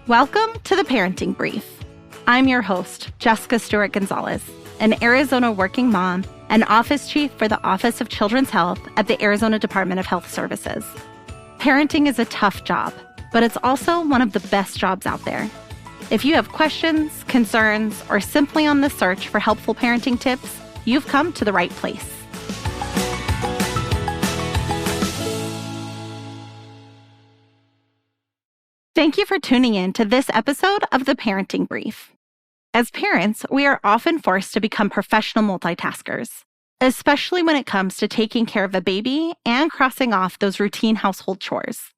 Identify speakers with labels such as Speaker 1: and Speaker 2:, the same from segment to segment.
Speaker 1: Welcome to the Parenting Brief. I'm your host, Jessica Stewart Gonzalez, an Arizona working mom and office chief for the Office of Children's Health at the Arizona Department of Health Services. Parenting is a tough job, but it's also one of the best jobs out there. If you have questions, concerns, or simply on the search for helpful parenting tips, you've come to the right place. Thank you for tuning in to this episode of the Parenting Brief. As parents, we are often forced to become professional multitaskers, especially when it comes to taking care of a baby and crossing off those routine household chores.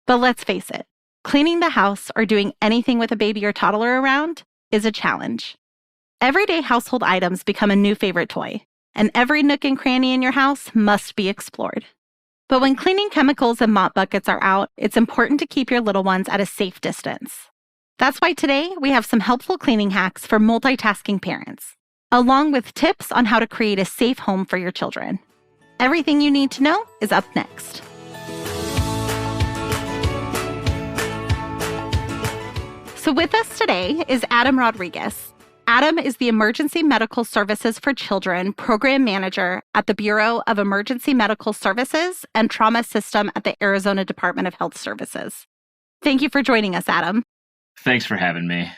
Speaker 1: But let's face it, cleaning the house or doing anything with a baby or toddler around is a challenge. Everyday household items become a new favorite toy, and every nook and cranny in your house must be explored. But when cleaning chemicals and mop buckets are out, it's important to keep your little ones at a safe distance. That's why today we have some helpful cleaning hacks for multitasking parents, along with tips on how to create a safe home for your children. Everything you need to know is up next. So with us today is Adam Rodriguez. Adam is the Emergency Medical Services for Children Program Manager at the Bureau of Emergency Medical Services and Trauma System at the Arizona Department of Health Services. Thank you for joining us, Adam.
Speaker 2: Thanks for having me.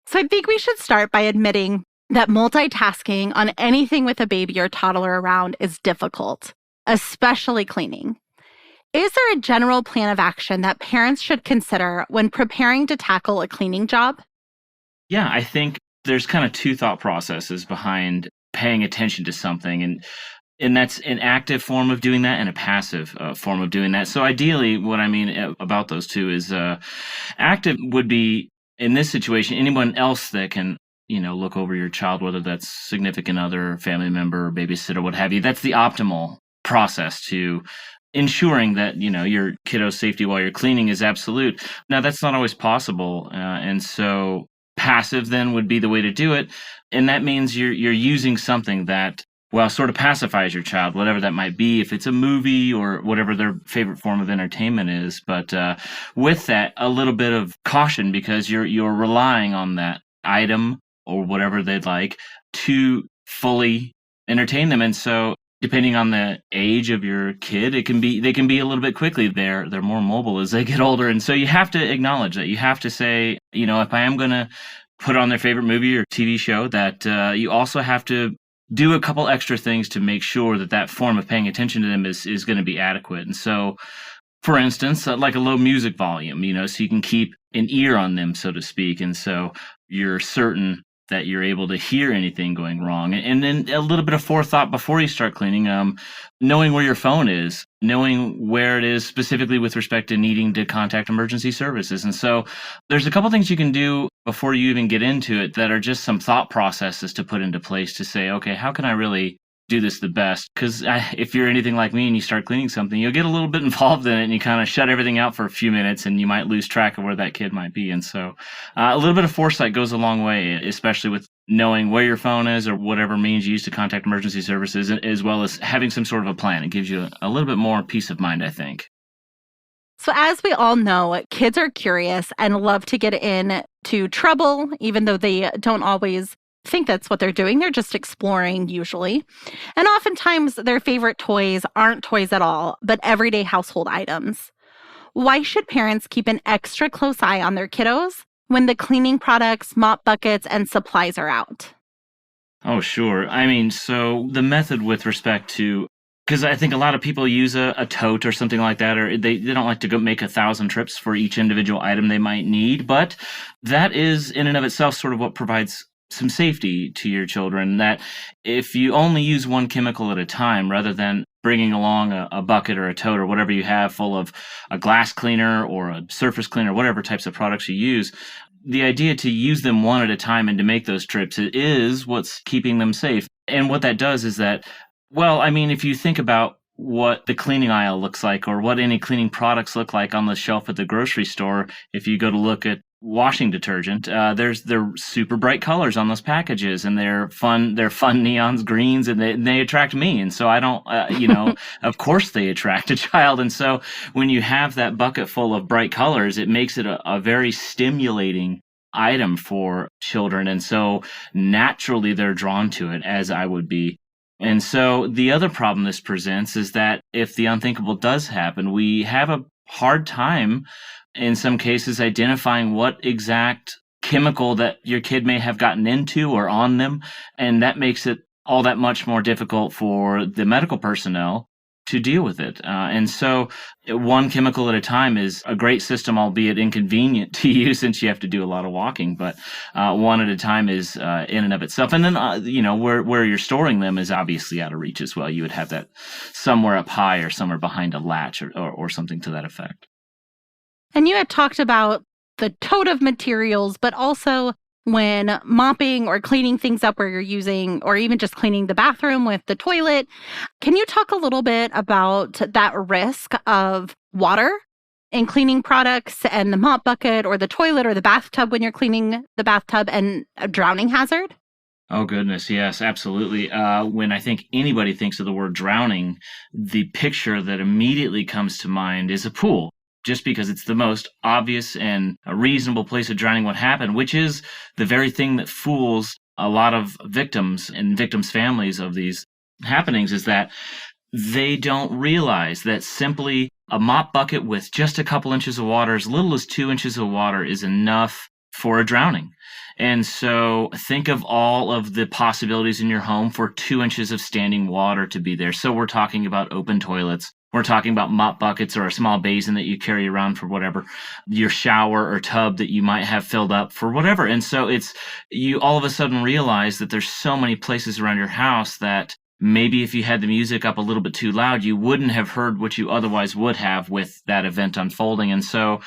Speaker 1: So I think we should start by admitting that multitasking on anything with a baby or toddler around is difficult, especially cleaning. Is there a general plan of action that parents should consider when preparing to tackle a cleaning job?
Speaker 2: Yeah, I think there's kind of two thought processes behind paying attention to something, and that's an active form of doing that and a passive form of doing that. So ideally, what I mean about those two is active would be, in this situation, anyone else that can, look over your child, whether that's significant other, family member, babysitter, what have you. That's the optimal process to ensuring that, your kiddo's safety while you're cleaning is absolute. Now, that's not always possible, and so passive then would be the way to do it. And that means you're using something that, sort of pacifies your child, whatever that might be, if it's a movie or whatever their favorite form of entertainment is. But with that, a little bit of caution, because you're relying on that item or whatever they'd like to fully entertain them. And so depending on the age of your kid, they can be a little bit quickly. They're more mobile as they get older. And so you have to acknowledge that. You have to say, if I am going to put on their favorite movie or TV show, that you also have to do a couple extra things to make sure that form of paying attention to them is going to be adequate. And so, for instance, like a low music volume, so you can keep an ear on them, so to speak. And so you're certain that you're able to hear anything going wrong. And then a little bit of forethought before you start cleaning, knowing where your phone is, knowing where it is specifically with respect to needing to contact emergency services. And so there's a couple things you can do before you even get into it that are just some thought processes to put into place to say, okay, how can I really do this the best? Because if you're anything like me and you start cleaning something, you'll get a little bit involved in it and you kind of shut everything out for a few minutes and you might lose track of where that kid might be. And so a little bit of foresight goes a long way, especially with knowing where your phone is or whatever means you use to contact emergency services, as well as having some sort of a plan. It gives you a little bit more peace of mind, I think.
Speaker 1: So as we all know, kids are curious and love to get into trouble, even though they don't always think that's what they're doing. They're just exploring usually. And oftentimes their favorite toys aren't toys at all, but everyday household items. Why should parents keep an extra close eye on their kiddos when the cleaning products, mop buckets, and supplies are out?
Speaker 2: Oh, sure. I mean, so the method with respect to, because I think a lot of people use a tote or something like that, or they don't like to go make 1,000 trips for each individual item they might need. But that is in and of itself sort of what provides some safety to your children, that if you only use one chemical at a time, rather than bringing along a bucket or a tote or whatever you have full of a glass cleaner or a surface cleaner, whatever types of products you use, the idea to use them one at a time and to make those trips is what's keeping them safe. And what that does is that, if you think about what the cleaning aisle looks like or what any cleaning products look like on the shelf at the grocery store, if you go to look at washing detergent. They're super bright colors on those packages, and they're fun. They're fun neons, greens, and they attract me. And so I don't, of course they attract a child. And so when you have that bucket full of bright colors, it makes it a very stimulating item for children. And so naturally they're drawn to it, as I would be. And so the other problem this presents is that if the unthinkable does happen, we have a hard time in some cases identifying what exact chemical that your kid may have gotten into or on them. And that makes it all that much more difficult for the medical personnel to deal with it. And so one chemical at a time is a great system, albeit inconvenient to use since you have to do a lot of walking, but one at a time is in and of itself. And then, where you're storing them is obviously out of reach as well. You would have that somewhere up high or somewhere behind a latch or something to that effect.
Speaker 1: And you had talked about the tote of materials, but also when mopping or cleaning things up where you're using, or even just cleaning the bathroom with the toilet. Can you talk a little bit about that risk of water in cleaning products and the mop bucket or the toilet or the bathtub when you're cleaning the bathtub, and a drowning hazard?
Speaker 2: Oh, goodness. Yes, absolutely. When I think anybody thinks of the word drowning, the picture that immediately comes to mind is a pool, just because it's the most obvious and a reasonable place of drowning would happen, which is the very thing that fools a lot of victims and victims' families of these happenings, is that they don't realize that simply a mop bucket with just a couple inches of water, as little as 2 inches of water, is enough for a drowning. And so think of all of the possibilities in your home for 2 inches of standing water to be there. So we're talking about open toilets. We're talking about mop buckets or a small basin that you carry around for whatever, your shower or tub that you might have filled up for whatever. And so you all of a sudden realize that there's so many places around your house that maybe if you had the music up a little bit too loud, you wouldn't have heard what you otherwise would have with that event unfolding. And so,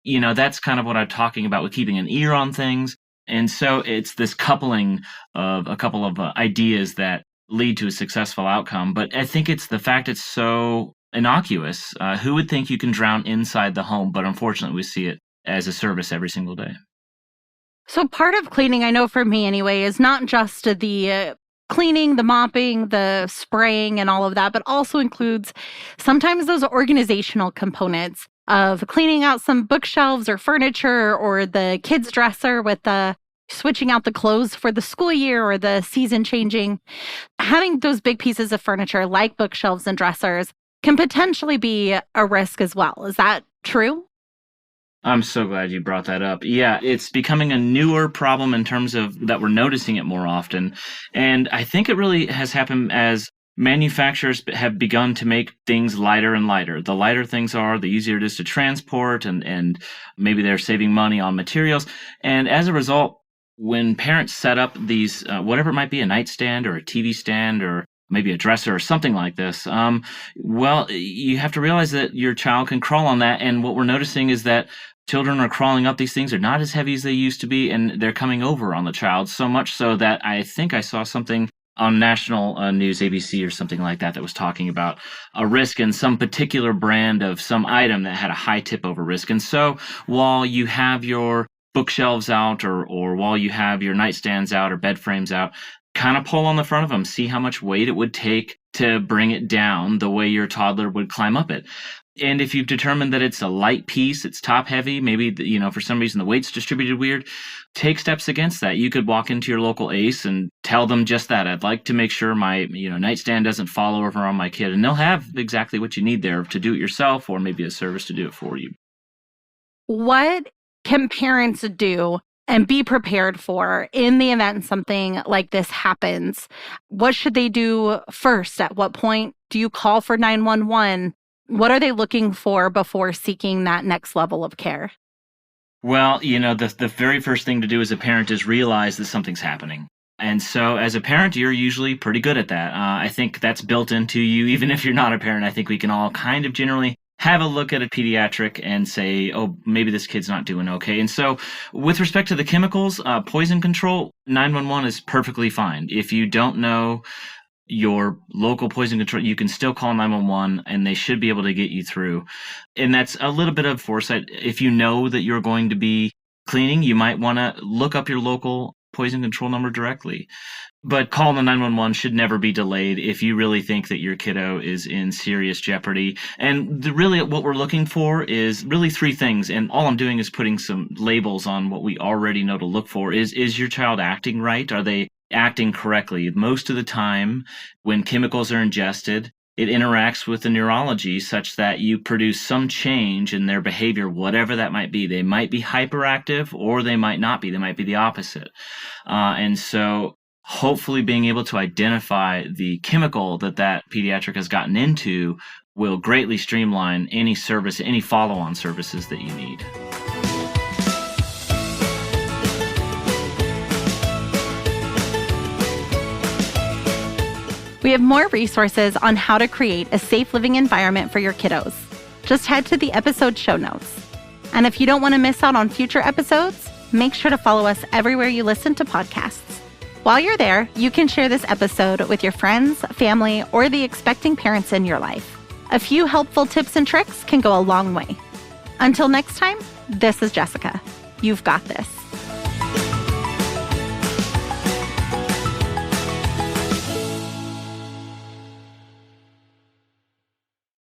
Speaker 2: that's kind of what I'm talking about with keeping an ear on things. And so it's this coupling of a couple of ideas that lead to a successful outcome. But I think it's the fact it's so innocuous. Who would think you can drown inside the home? But unfortunately, we see it as a service every single day.
Speaker 1: So part of cleaning, I know for me anyway, is not just the cleaning, the mopping, the spraying, and all of that, but also includes sometimes those organizational components of cleaning out some bookshelves or furniture, or the kids' dresser with the switching out the clothes for the school year or the season changing. Having those big pieces of furniture like bookshelves and dressers can potentially be a risk as well. Is that true?
Speaker 2: I'm so glad you brought that up. Yeah, it's becoming a newer problem in terms of that we're noticing it more often. And I think it really has happened as manufacturers have begun to make things lighter and lighter. The lighter things are, the easier it is to transport, and maybe they're saving money on materials. And as a result, when parents set up these, whatever it might be, a nightstand or a TV stand or maybe a dresser or something like this, you have to realize that your child can crawl on that. And what we're noticing is that children are crawling up these things. They're not as heavy as they used to be, and they're coming over on the child, so much so that I think I saw something on national news, ABC or something like that, that was talking about a risk in some particular brand of some item that had a high tip over risk. And so while you have your bookshelves out or while you have your nightstands out or bed frames out, kind of pull on the front of them, see how much weight it would take to bring it down the way your toddler would climb up it. And if you've determined that it's a light piece, it's top heavy, maybe, for some reason the weight's distributed weird, take steps against that. You could walk into your local ACE and tell them just that. I'd like to make sure my, nightstand doesn't fall over on my kid. And they'll have exactly what you need there to do it yourself, or maybe a service to do it for you.
Speaker 1: What can parents do and be prepared for in the event something like this happens? What should they do first? At what point do you call for 911? What are they looking for before seeking that next level of care?
Speaker 2: Well, the very first thing to do as a parent is realize that something's happening. And so as a parent, you're usually pretty good at that. I think that's built into you. Even if you're not a parent, I think we can all kind of generally have a look at a pediatric and say, oh, maybe this kid's not doing okay. And so with respect to the chemicals, poison control, 911 is perfectly fine. If you don't know your local poison control, you can still call 911 and they should be able to get you through. And that's a little bit of foresight. If you know that you're going to be cleaning, you might want to look up your local poison control number directly. But calling the 911 should never be delayed if you really think that your kiddo is in serious jeopardy. And really what we're looking for is really three things. And all I'm doing is putting some labels on what we already know to look for. Is your child acting right? Are they acting correctly? Most of the time, when chemicals are ingested, it interacts with the neurology such that you produce some change in their behavior, whatever that might be. They might be hyperactive or they might not be. They might be the opposite. And so hopefully being able to identify the chemical that pediatric has gotten into will greatly streamline any service, any follow-on services that you need.
Speaker 1: We have more resources on how to create a safe living environment for your kiddos. Just head to the episode show notes. And if you don't want to miss out on future episodes, make sure to follow us everywhere you listen to podcasts. While you're there, you can share this episode with your friends, family, or the expecting parents in your life. A few helpful tips and tricks can go a long way. Until next time, this is Jessica. You've got this.